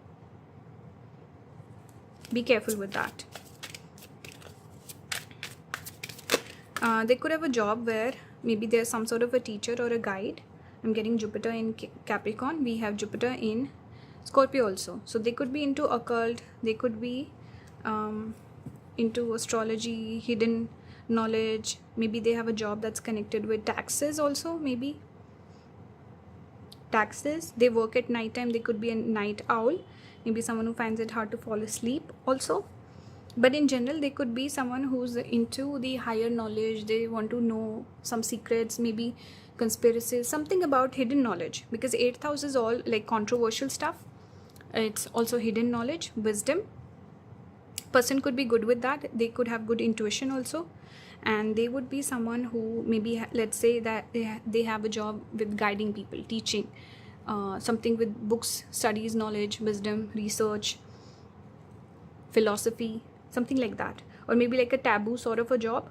Be careful with that. They could have a job where maybe there's some sort of a teacher or a guide. I'm getting Jupiter in Capricorn. We have Jupiter in Scorpio also. So they could be into occult. They could be into astrology, hidden knowledge. Maybe they have a job that's connected with taxes also, maybe taxes. They work at night time. They could be a night owl, maybe someone who finds it hard to fall asleep also. But in general, they could be someone who's into the higher knowledge. They want to know some secrets, maybe conspiracies, something about hidden knowledge, because 8th house is all like controversial stuff. It's also hidden knowledge, wisdom. Person could be good with that. They could have good intuition also. And they would be someone who maybe, let's say that they have a job with guiding people, teaching, something with books, studies, knowledge, wisdom, research, philosophy, something like that. Or maybe like a taboo sort of a job.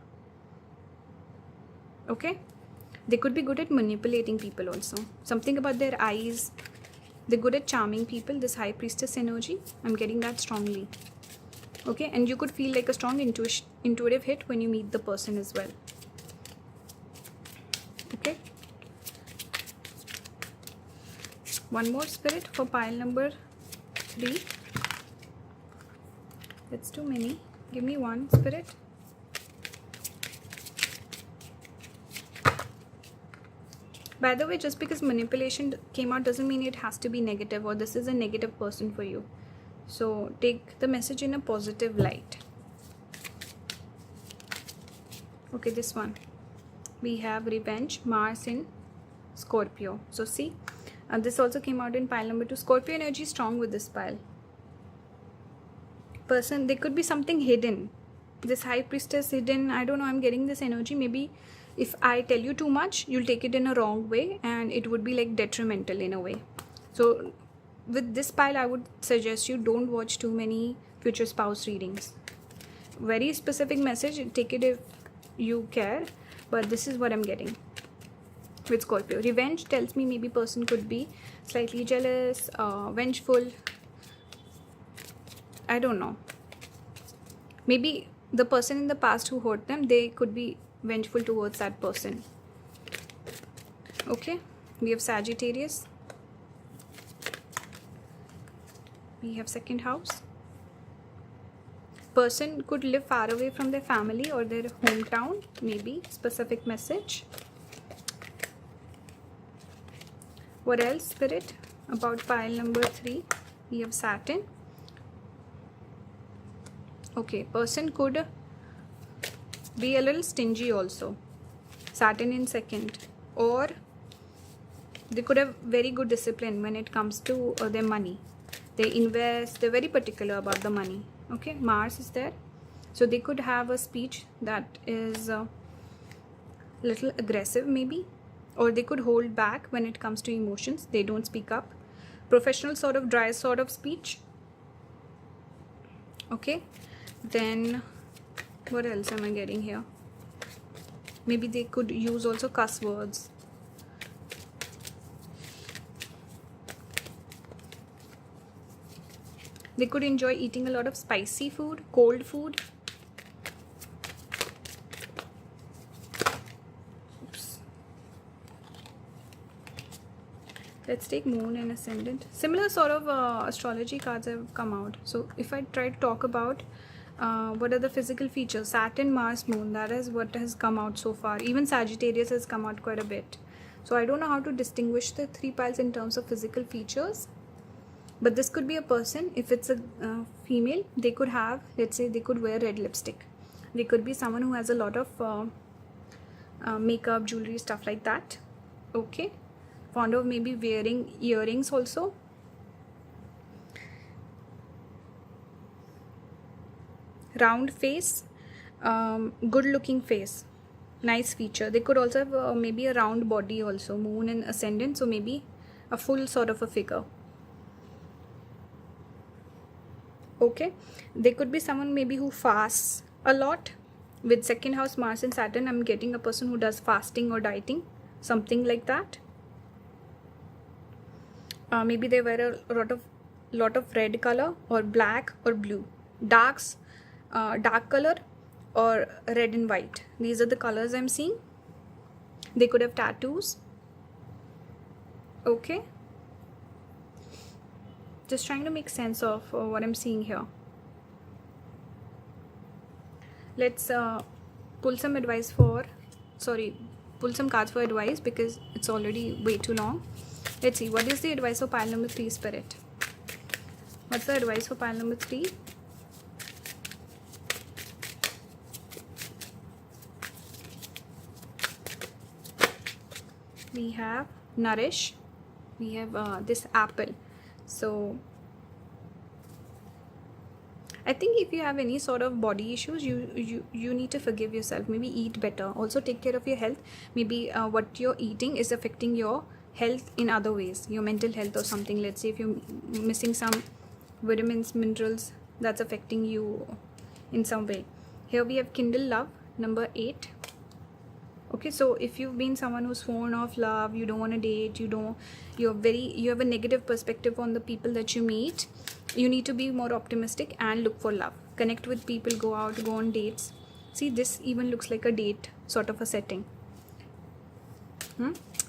Okay? They could be good at manipulating people also. Something about their eyes. They're good at charming people. This high priestess energy, I'm getting that strongly. Okay, and you could feel like a strong intuitive hit when you meet the person as well. Okay. One more spirit for pile number 3. That's too many. Give me one spirit. By the way, just because manipulation came out doesn't mean it has to be negative or this is a negative person for you. So take the message in a positive light. Okay, this one. We have revenge, Mars in Scorpio. So see, this also came out in pile number 2. Scorpio energy is strong with this pile. Person, there could be something hidden. This high priestess hidden, I don't know, I'm getting this energy. Maybe if I tell you too much, you'll take it in a wrong way and it would be like detrimental in a way. So with this pile, I would suggest you don't watch too many future spouse readings. Very specific message, take it if you care, but this is what I'm getting with Scorpio. Revenge tells me maybe person could be slightly jealous, vengeful. I don't know. Maybe the person in the past who hurt them, they could be vengeful towards that person. Okay, we have Sagittarius. We have 2nd house. Person could live far away from their family or their hometown, maybe. Specific message. What else, spirit? About pile number 3, we have Saturn. Okay, person could be a little stingy also. Saturn in 2nd. Or they could have very good discipline when it comes to their money. They invest, they're very particular about the money. Okay, Mars is there. So they could have a speech that is a little aggressive maybe. Or they could hold back when it comes to emotions. They don't speak up. Professional sort of dry sort of speech. Okay, then what else am I getting here? Maybe they could use also cuss words. They could enjoy eating a lot of spicy food, cold food. Oops. Let's take moon and ascendant. Similar sort of astrology cards have come out. So if I try to talk about what are the physical features, Saturn, Mars, moon, that is what has come out so far. Even Sagittarius has come out quite a bit. So I don't know how to distinguish the 3 piles in terms of physical features. But this could be a person. If it's a female, they could have, let's say they could wear red lipstick. They could be someone who has a lot of makeup, jewelry, stuff like that. Okay, fond of maybe wearing earrings also. Round face, good looking face, nice feature. They could also have maybe a round body also, moon and ascendant, so maybe a full sort of a figure. Okay, they could be someone maybe who fasts a lot. With second house Mars and Saturn, I'm getting a person who does fasting or dieting, something like that. Maybe they wear a lot of red color or black or blue, dark color or red and white. These are the colors I'm seeing. They could have tattoos. Okay, just trying to make sense of what I'm seeing here. Let's pull some advice for, pull some cards for advice because it's already way too long. Let's see, what is the advice for pile number 3, Spirit? What's the advice for pile number 3? We have nourish. We have this apple. So I think if you have any sort of body issues, you need to forgive yourself. Maybe eat better. Also take care of your health. Maybe what you're eating is affecting your health in other ways, your mental health or something. Let's say if you're missing some vitamins, minerals, that's affecting you in some way. Here we have kindle love, number 8. Okay, so if you've been someone who's sworn off love, you don't want to date, you have a negative perspective on the people that you meet, you need to be more optimistic and look for love. Connect with people, go out, go on dates. See, this even looks like a date sort of a setting.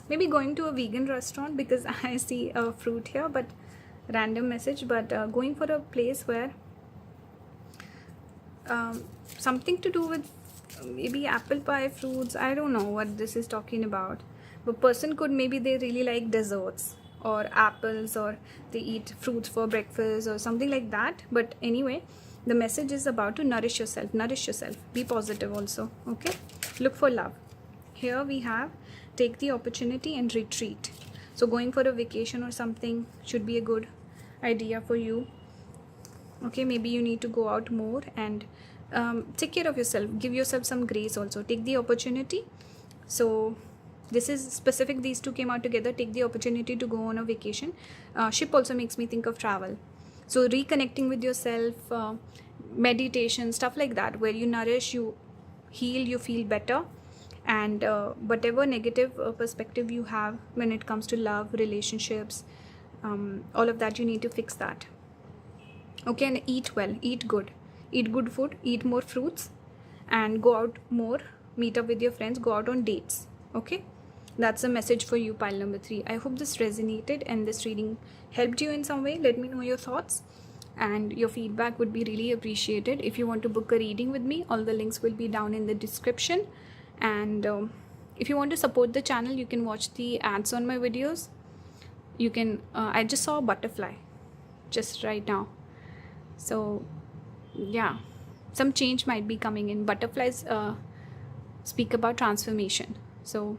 Maybe going to a vegan restaurant because I see a fruit here, but random message. But going for a place where something to do with maybe apple pie, fruits. I don't know what this is talking about. But person could, maybe they really like desserts or apples, or they eat fruits for breakfast or something like that. But anyway, the message is about to nourish yourself. Be positive also. Okay, look for love. Here we have take the opportunity and retreat. So going for a vacation or something should be a good idea for you. Okay, maybe you need to go out more and take care of yourself. Give yourself some grace also. Take the opportunity. So this is specific, these two came out together. Take the opportunity to go on a vacation. Ship also makes me think of travel. So reconnecting with yourself, meditation, stuff like that, where you nourish, you heal, you feel better. And whatever negative perspective you have when it comes to love, relationships, all of that, you need to fix that. Okay, and eat well, eat good food, eat more fruits, and go out more, meet up with your friends, go out on dates. Okay, that's a message for you, pile number 3. I hope this resonated and this reading helped you in some way. Let me know your thoughts, and your feedback would be really appreciated. If you want to book a reading with me, all the links will be down in the description. And if you want to support the channel, you can watch the ads on my videos. You can I just saw a butterfly just right now, so yeah, some change might be coming in. Butterflies speak about transformation. So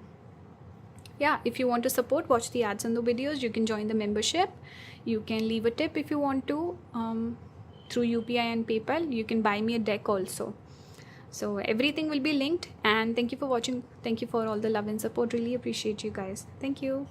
yeah, if you want to support, watch the ads on the videos. You can join the membership. You can leave a tip if you want to through UPI and PayPal. You can buy me a deck also. So everything will be linked. And thank you for watching. Thank you for all the love and support. Really appreciate you guys. Thank you.